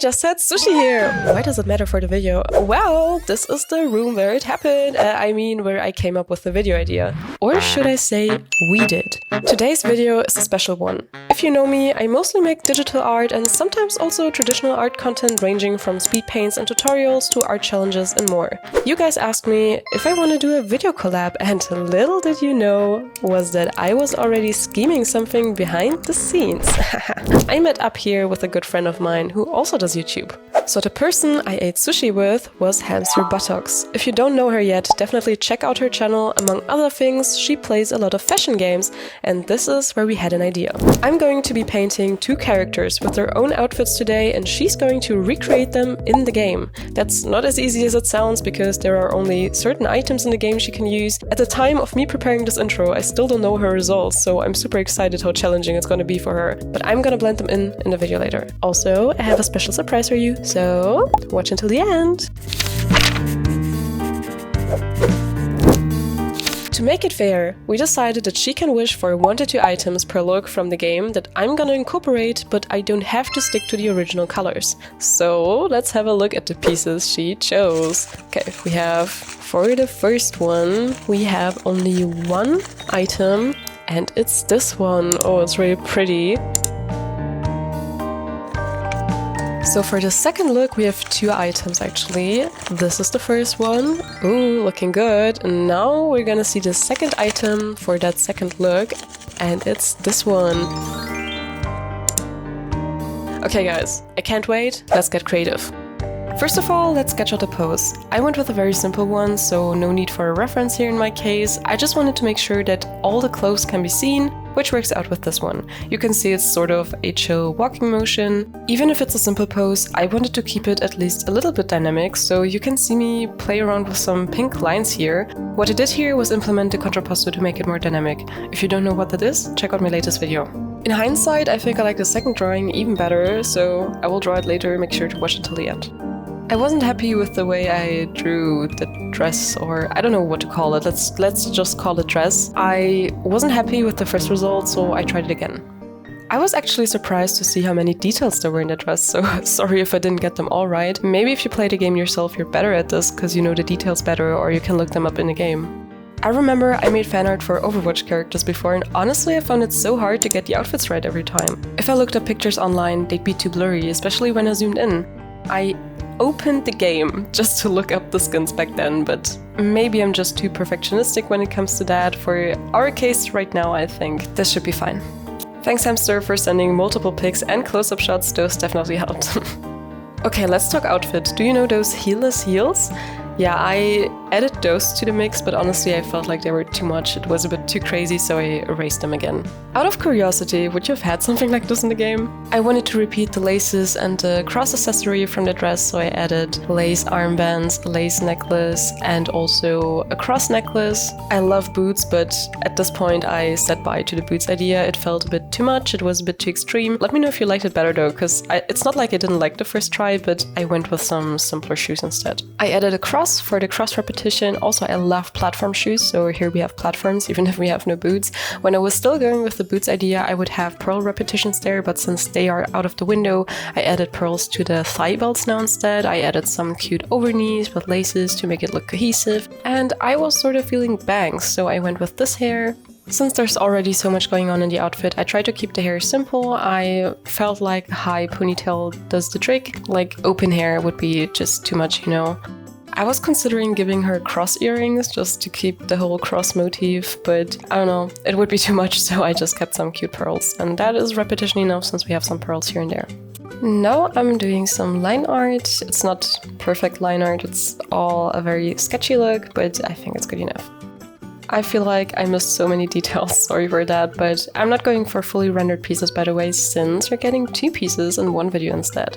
just said sushi here. Why does it matter for the video? Well, this is the room where it happened. Where I came up with the video idea. Or should I say, we did. Today's video is a special one. If you know me, I mostly make digital art and sometimes also traditional art content ranging from speed paints and tutorials to art challenges and more. You guys asked me if I want to do a video collab, and little did you know was that I was already scheming something behind the scenes. I met up here with a good friend of mine who also does YouTube. So the person I ate sushi with was Hamster. If you don't know her yet, definitely check out her channel. Among other things, she plays a lot of fashion games, and this is where we had an idea. I'm going to be painting two characters with their own outfits today, and she's going to recreate them in the game. That's not as easy as it sounds because there are only certain items in the game she can use. At the time of me preparing this intro, I still don't know her results, so I'm super excited how challenging it's going to be for her, but I'm gonna blend them in the video later. Also, I have a special surprise for you, so watch until the end. To make it fair, we decided that she can wish for 1 to 2 items per look from the game that I'm gonna incorporate, but I don't have to stick to the original colors. So let's have a look at the pieces she chose. Okay, we have, for the first one, we have only one item, and it's this one. Oh, it's really pretty. So for the second look, we have 2 items actually. This is the first one. Ooh, looking good. And now we're gonna see the second item for that second look, and it's this one. Okay guys, I can't wait. Let's get creative. First of all, let's sketch out a pose. I went with a very simple one, so no need for a reference here in my case. I just wanted to make sure that all the clothes can be seen, which works out with this one. You can see it's sort of a chill walking motion. Even if it's a simple pose, I wanted to keep it at least a little bit dynamic, so you can see me play around with some pink lines here. What I did here was implement the contrapposto to make it more dynamic. If you don't know what that is, check out my latest video. In hindsight, I think I like the second drawing even better, so I will draw it later. Make sure to watch until the end. I wasn't happy with the way I drew the dress, or I don't know what to call it. Let's just call it dress. I wasn't happy with the first result, so I tried it again. I was actually surprised to see how many details there were in the dress, so sorry if I didn't get them all right. Maybe if you play the game yourself, you're better at this because you know the details better, or you can look them up in the game. I remember I made fan art for Overwatch characters before, and honestly I found it so hard to get the outfits right every time. If I looked up pictures online, they'd be too blurry, especially when I zoomed in. I opened the game just to look up the skins back then, but maybe I'm just too perfectionistic when it comes to that. For our case right now, I think this should be fine. Thanks Hamster for sending multiple pics and close-up shots, those definitely helped. Okay, let's talk outfit. Do you know those heelless heels? Yeah, I added those to the mix, but honestly I felt like they were too much. It was a bit too crazy, so I erased them again. Out of curiosity, would you have had something like this in the game? I wanted to repeat the laces and the cross accessory from the dress, so I added lace armbands, a lace necklace, and also a cross necklace. I love boots, but at this point I said bye to the boots idea. It felt a bit too much, it was a bit too extreme. Let me know if you liked it better though, because it's not like I didn't like the first try, but I went with some simpler shoes instead. I added a cross for the cross repetition. Also, I love platform shoes, so here we have platforms, even if we have no boots. When I was still going with the boots idea, I would have pearl repetitions there, but since they are out of the window, I added pearls to the thigh belts now instead. I added some cute overknees with laces to make it look cohesive, and I was sort of feeling bangs, so I went with this hair. Since there's already so much going on in the outfit, I tried to keep the hair simple. I felt like a high ponytail does the trick, like open hair would be just too much, you know. I was considering giving her cross earrings just to keep the whole cross motif, but I don't know, it would be too much, so I just kept some cute pearls. And that is repetition enough since we have some pearls here and there. Now I'm doing some line art. It's not perfect line art, it's all a very sketchy look, but I think it's good enough. I feel like I missed so many details, sorry for that, but I'm not going for fully rendered pieces by the way, since we're getting 2 pieces in one video instead.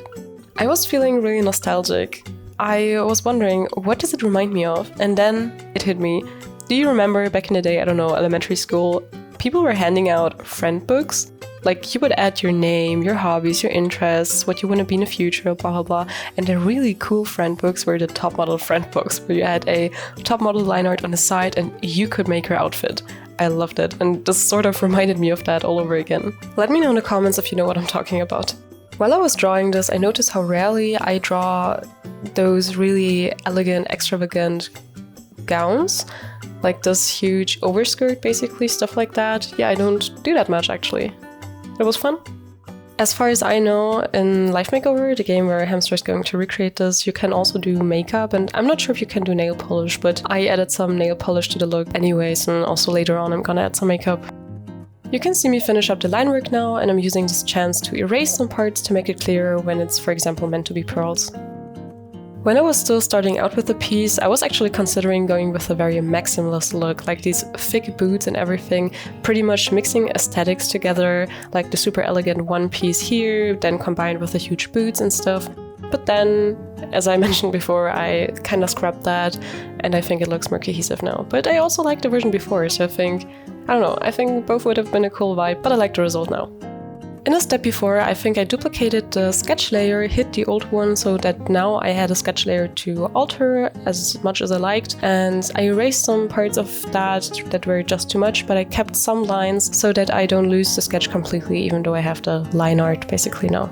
I was feeling really nostalgic. I was wondering, what does it remind me of? And then it hit me. Do you remember back in the day, I don't know, elementary school, people were handing out friend books? Like you would add your name, your hobbies, your interests, what you want to be in the future, blah blah blah. And the really cool friend books were the top model friend books, where you had a top model line art on the side and you could make her outfit. I loved it, and this sort of reminded me of that all over again. Let me know in the comments if you know what I'm talking about. While I was drawing this, I noticed how rarely I draw those really elegant, extravagant gowns, like this huge overskirt, basically, stuff like that. Yeah, I don't do that much, actually. It was fun. As far as I know, in Life Makeover, the game where Hamster is going to recreate this, you can also do makeup, and I'm not sure if you can do nail polish, but I added some nail polish to the look anyways, and also later on I'm gonna add some makeup. You can see me finish up the line work now, and I'm using this chance to erase some parts to make it clearer when it's, for example, meant to be pearls. When I was still starting out with the piece, I was actually considering going with a very maximalist look, like these thick boots and everything, pretty much mixing aesthetics together, like the super elegant one piece here, then combined with the huge boots and stuff. But then, as I mentioned before, I kind of scrapped that, and I think it looks more cohesive now. But I also liked the version before, so I don't know, I think both would have been a cool vibe, but I like the result now. In a step before, I think I duplicated the sketch layer, hid the old one, so that now I had a sketch layer to alter as much as I liked, and I erased some parts of that were just too much, but I kept some lines so that I don't lose the sketch completely, even though I have the line art basically now.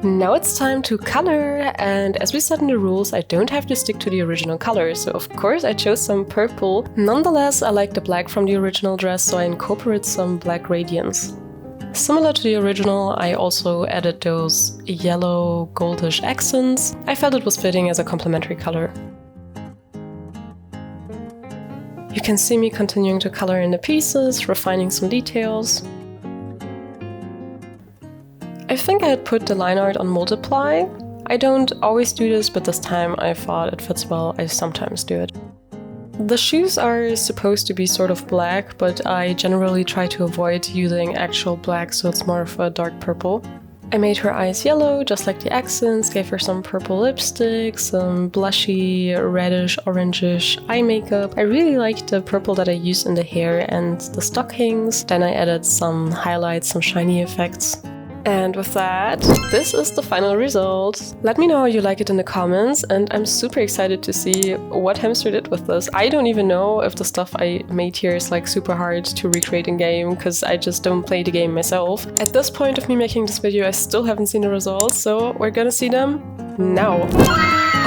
Now it's time to color, and as we said in the rules, I don't have to stick to the original color, so of course I chose some purple. Nonetheless, I like the black from the original dress, so I incorporate some black gradients. Similar to the original, I also added those yellow goldish accents. I felt it was fitting as a complementary color. You can see me continuing to color in the pieces, refining some details. I think I had put the line art on multiply. I don't always do this, but this time I thought it fits well. I sometimes do it. The shoes are supposed to be sort of black, but I generally try to avoid using actual black, so it's more of a dark purple. I made her eyes yellow, just like the accents, gave her some purple lipstick, some blushy, reddish, orangish eye makeup. I really liked the purple that I used in the hair and the stockings. Then I added some highlights, some shiny effects. And with that, this is the final result. Let me know how you like it in the comments, and I'm super excited to see what Hamster did with this. I don't even know if the stuff I made here is like super hard to recreate in game, because I just don't play the game myself. At this point of me making this video, I still haven't seen the results, so we're gonna see them now.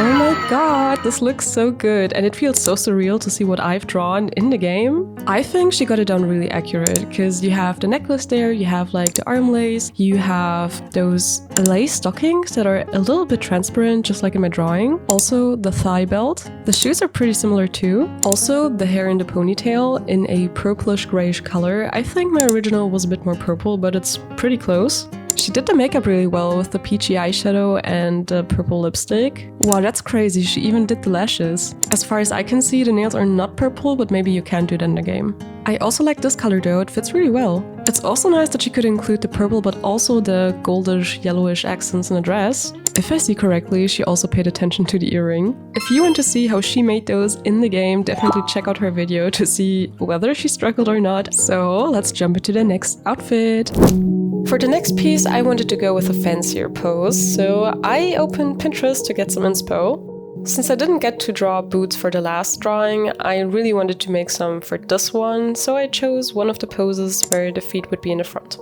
Oh my god, this looks so good, and it feels so surreal to see what I've drawn in the game. I think she got it done really accurate, because you have the necklace there, you have like the arm lace, you have those lace stockings that are a little bit transparent, just like in my drawing. Also the thigh belt. The shoes are pretty similar too. Also the hair in the ponytail in a purplish grayish color. I think my original was a bit more purple, but it's pretty close. She did the makeup really well with the peachy eyeshadow and the purple lipstick. Wow, that's crazy, she even did the lashes. As far as I can see, the nails are not purple, but maybe you can do that in the game. I also like this color though, it fits really well. It's also nice that she could include the purple but also the goldish, yellowish accents in the dress. If I see correctly, she also paid attention to the earring. If you want to see how she made those in the game, definitely check out her video to see whether she struggled or not. So let's jump into the next outfit. For the next piece, I wanted to go with a fancier pose, so I opened Pinterest to get some inspo. Since I didn't get to draw boots for the last drawing, I really wanted to make some for this one, so I chose one of the poses where the feet would be in the front.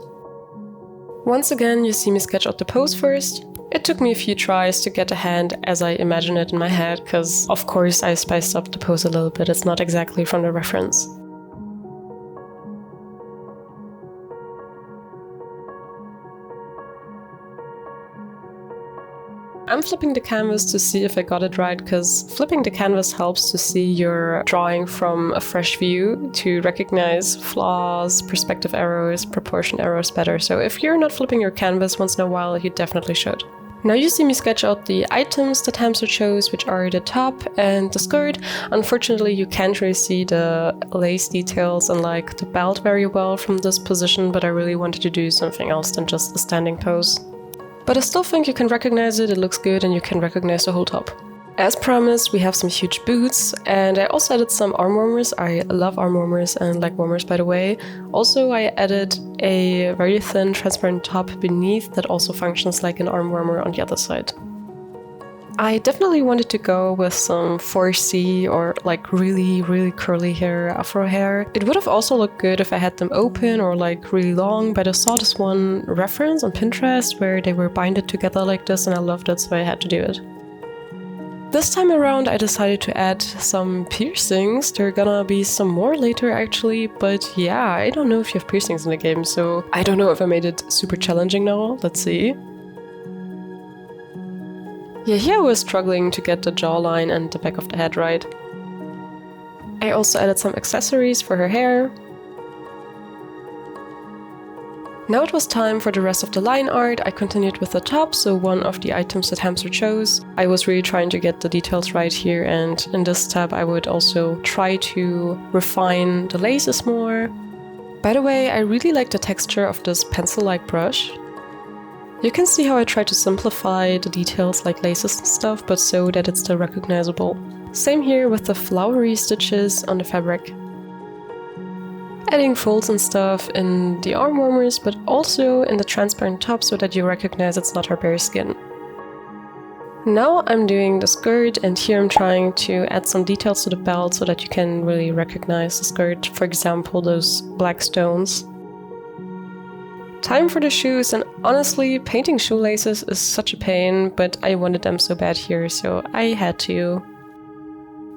Once again, you see me sketch out the pose first. It took me a few tries to get a hand as I imagined it in my head, because of course I spiced up the pose a little bit, it's not exactly from the reference. I'm flipping the canvas to see if I got it right, because flipping the canvas helps to see your drawing from a fresh view, to recognize flaws, perspective errors, proportion errors better. So if you're not flipping your canvas once in a while, you definitely should. Now you see me sketch out the items that Hamster chose, which are the top and the skirt. Unfortunately, you can't really see the lace details and like the belt very well from this position, but I really wanted to do something else than just a standing pose. But I still think you can recognize it, it looks good, and you can recognize the whole top. As promised, we have some huge boots, and I also added some arm warmers. I love arm warmers and leg warmers, by the way. Also, I added a very thin, transparent top beneath that also functions like an arm warmer on the other side. I definitely wanted to go with some 4C or like really curly hair, afro hair. It would have also looked good if I had them open or like really long, but I saw this one reference on Pinterest where they were binded together like this and I loved it, so I had to do it. This time around I decided to add some piercings. There are gonna be some more later actually, but yeah, I don't know if you have piercings in the game, so I don't know if I made it super challenging now. Let's see. Yeah, here I was struggling to get the jawline and the back of the head right. I also added some accessories for her hair. Now it was time for the rest of the line art. I continued with the top, so one of the items that Hamster chose. I was really trying to get the details right here, and in this step I would also try to refine the laces more. By the way, I really like the texture of this pencil-like brush. You can see how I try to simplify the details like laces and stuff, but so that it's still recognizable. Same here with the flowery stitches on the fabric. Adding folds and stuff in the arm warmers, but also in the transparent top so that you recognize it's not her bare skin. Now I'm doing the skirt, and here I'm trying to add some details to the belt so that you can really recognize the skirt, for example those black stones. Time for the shoes, and honestly, painting shoelaces is such a pain, but I wanted them so bad here, so I had to.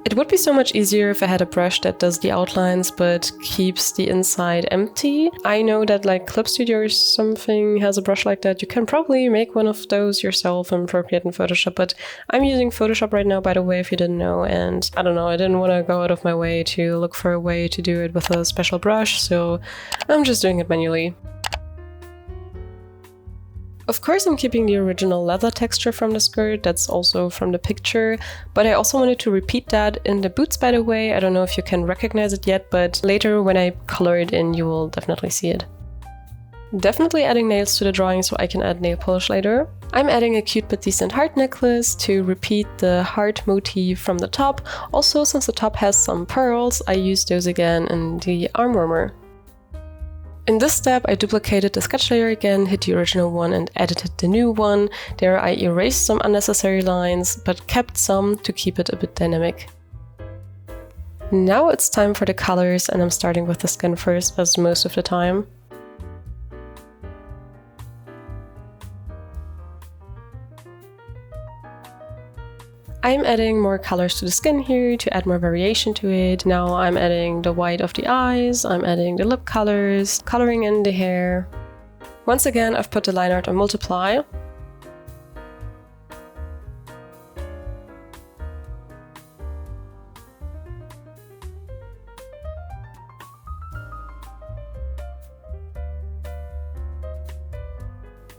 It would be so much easier if I had a brush that does the outlines but keeps the inside empty. I know that like Clip Studio or something has a brush like that. You can probably make one of those yourself and procreate in Photoshop, but I'm using Photoshop right now, by the way, if you didn't know, and I don't know, I didn't want to go out of my way to look for a way to do it with a special brush, so I'm just doing it manually. Of course I'm keeping the original leather texture from the skirt, that's also from the picture, but I also wanted to repeat that in the boots, by the way. I don't know if you can recognize it yet, but later when I color it in you will definitely see it. Definitely adding nails to the drawing so I can add nail polish later. I'm adding a cute but decent heart necklace to repeat the heart motif from the top. Also, since the top has some pearls, I used those again in the arm warmer. In this step, I duplicated the sketch layer again, hit the original one and edited the new one. There I erased some unnecessary lines, but kept some to keep it a bit dynamic. Now it's time for the colors, and I'm starting with the skin first, as most of the time. I'm adding more colors to the skin here to add more variation to it. Now I'm adding the white of the eyes, I'm adding the lip colors, coloring in the hair. Once again, I've put the line art on multiply.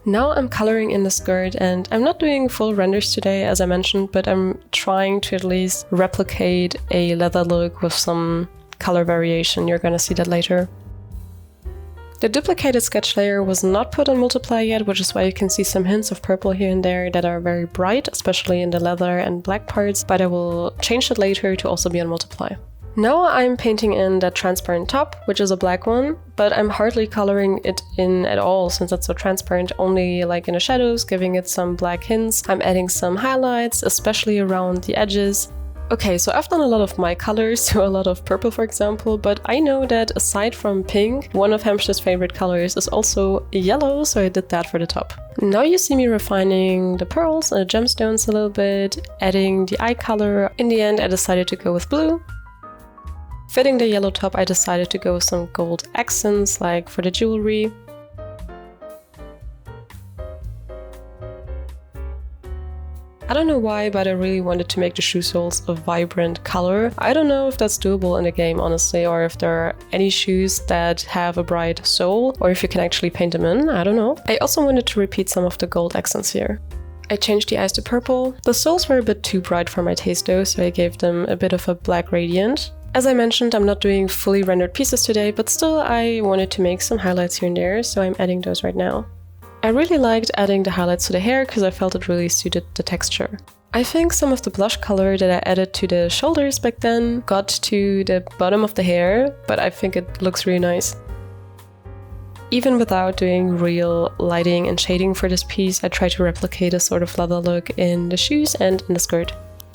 Now I'm coloring in the skirt, and I'm not doing full renders today as I mentioned, but I'm trying to at least replicate a leather look with some color variation. You're gonna see that later. The duplicated sketch layer was not put on multiply yet, which is why you can see some hints of purple here and there that are very bright, especially in the leather and black parts, but I will change that later to also be on multiply. Now I'm painting in that transparent top, which is a black one, but I'm hardly coloring it in at all since it's so transparent, only like in the shadows, giving it some black hints. I'm adding some highlights, especially around the edges. Okay, so I've done a lot of my colors, so a lot of purple for example, but I know that aside from pink, one of Hamster's favorite colors is also yellow, so I did that for the top. Now you see me refining the pearls and the gemstones a little bit, adding the eye color. In the end I decided to go with blue. Fitting the yellow top, I decided to go with some gold accents, like for the jewelry. I don't know why, but I really wanted to make the shoe soles a vibrant color. I don't know if that's doable in the game, honestly, or if there are any shoes that have a bright sole, or if you can actually paint them in, I don't know. I also wanted to repeat some of the gold accents here. I changed the eyes to purple. The soles were a bit too bright for my taste though, so I gave them a bit of a black gradient. As I mentioned, I'm not doing fully rendered pieces today, but still I wanted to make some highlights here and there, so I'm adding those right now. I really liked adding the highlights to the hair because I felt it really suited the texture. I think some of the blush color that I added to the shoulders back then got to the bottom of the hair, but I think it looks really nice. Even without doing real lighting and shading for this piece, I try to replicate a sort of leather look in the shoes and in the skirt.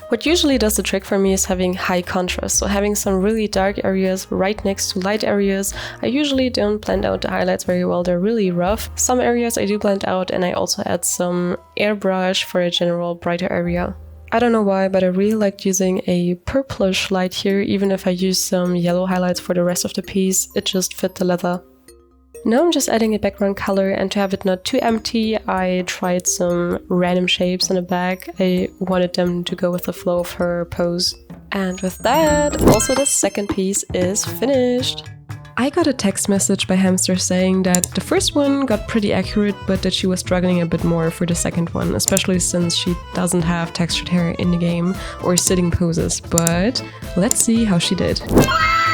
What usually does the trick for me is having high contrast, so having some really dark areas right next to light areas. I usually don't blend out the highlights very well, they're really rough. Some areas I do blend out, and I also add some airbrush for a general brighter area. I don't know why, but I really liked using a purplish light here, even if I use some yellow highlights for the rest of the piece, it just fit the leather. Now I'm just adding a background color, and to have it not too empty, I tried some random shapes in the back. I wanted them to go with the flow of her pose. And with that, also the second piece is finished. I got a text message by Hamster saying that the first one got pretty accurate, but that she was struggling a bit more for the second one, especially since she doesn't have textured hair in the game or sitting poses, but let's see how she did.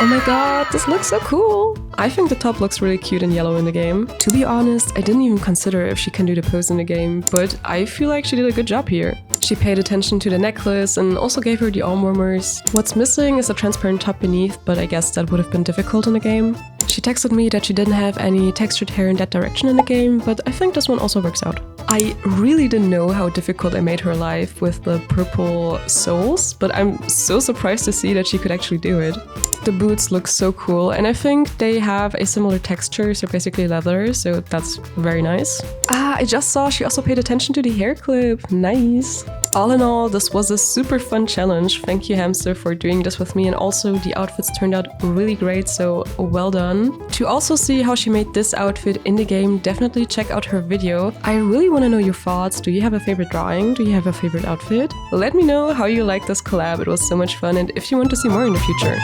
Oh my god, this looks so cool! I think the top looks really cute and yellow in the game. To be honest, I didn't even consider if she can do the pose in the game, but I feel like she did a good job here. She paid attention to the necklace and also gave her the arm warmers. What's missing is a transparent top beneath, but I guess that would have been difficult in the game. She texted me that she didn't have any textured hair in that direction in the game, but I think this one also works out. I really didn't know how difficult I made her life with the purple soles, but I'm so surprised to see that she could actually do it. The boots look so cool, and I think they have a similar texture, so basically leather, so that's very nice. I just saw she also paid attention to the hair clip. Nice! All in all, this was a super fun challenge. Thank you, Hamster, for doing this with me, and also the outfits turned out really great, so well done. To also see how she made this outfit in the game, definitely check out her video. I really want to know your thoughts. Do you have a favorite drawing? Do you have a favorite outfit? Let me know how you like this collab. It was so much fun, and if you want to see more in the future.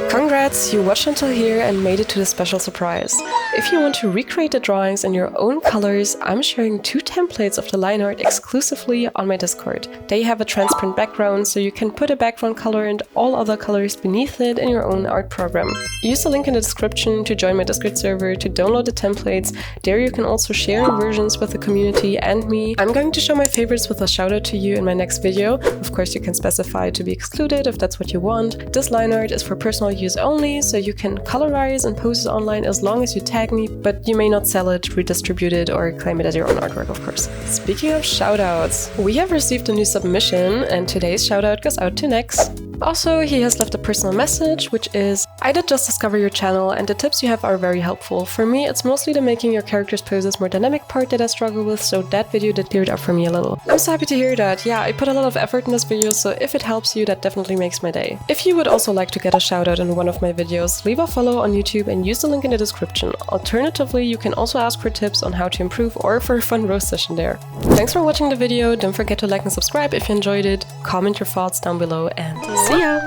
Congrats, you watched until here and made it to the special surprise. If you want to recreate the drawings in your own colors, I'm sharing 2 templates of the line art exclusively on my Discord. They have a transparent background, so you can put a background color and all other colors beneath it in your own art program. Use the link in the description to join my Discord server to download the templates. There you can also share your versions with the community and me. I'm going to show my favorites with a shout out to you in my next video. Of course, you can specify to be excluded if that's what you want. This line art is for personal use only, so you can colorize and post it online as long as you tag me, but you may not sell it, redistribute it, or claim it as your own artwork, of course. Speaking of shoutouts, we have received a new submission, and today's shoutout goes out to Nex. Also, he has left a personal message, which is, I did just discover your channel and the tips you have are very helpful. For me, it's mostly the making your character's poses more dynamic part that I struggle with, so that video did clear it up for me a little. I'm so happy to hear that. Yeah, I put a lot of effort in this video, so if it helps you, that definitely makes my day. If you would also like to get a shout out in one of my videos, leave a follow on YouTube and use the link in the description. Alternatively, you can also ask for tips on how to improve or for a fun roast session there. Thanks for watching the video, don't forget to like and subscribe if you enjoyed it, comment your thoughts down below, and see ya!